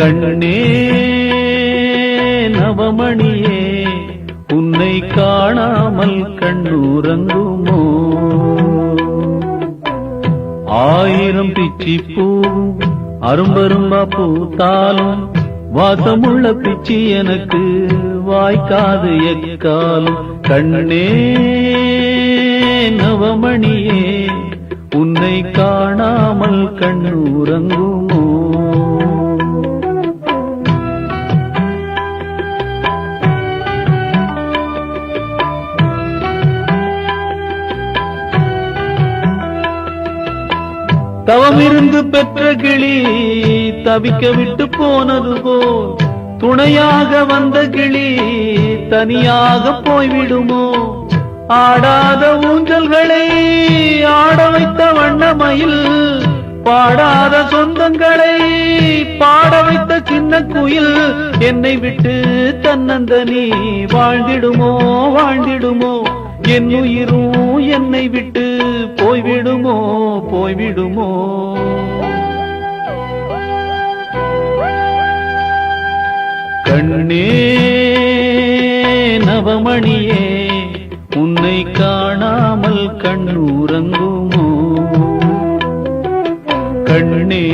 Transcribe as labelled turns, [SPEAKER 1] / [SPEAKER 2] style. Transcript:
[SPEAKER 1] கண்ணே நவமணியே உன்னை காணாமல் கண்ணூரங்குமோ ஆயிரம் பிச்சி பூ அரும்பரும்பா பூத்தாலும் வாசமுள்ள பிச்சி எனக்கு வாய்க்காது எக்காலும் கண்ணே நவமணியே உன்னை காணாமல் கண்ணூரங்குமோ தவமிருந்து பெற்ற கிளி தவிக்க விட்டு போனது போல் துணையாக வந்த கிளி தனியாக போய்விடுமோ ஆடாத ஊஞ்சல்களை ஆட வைத்த வண்ணமயில் பாடாத சொந்தங்களை பாட வைத்த சின்ன குயில் என்னை விட்டு தன்னந்தனி வாழ்ந்திடுமோ வாழ்ந்திடுமோ என் உயிரும் என்னை விட்டு போய்விடுமோ போய்விடுமோ கண்ணே நவமணியே உன்னை காணாமல் கண்ணூரங்குமோ கண்ணே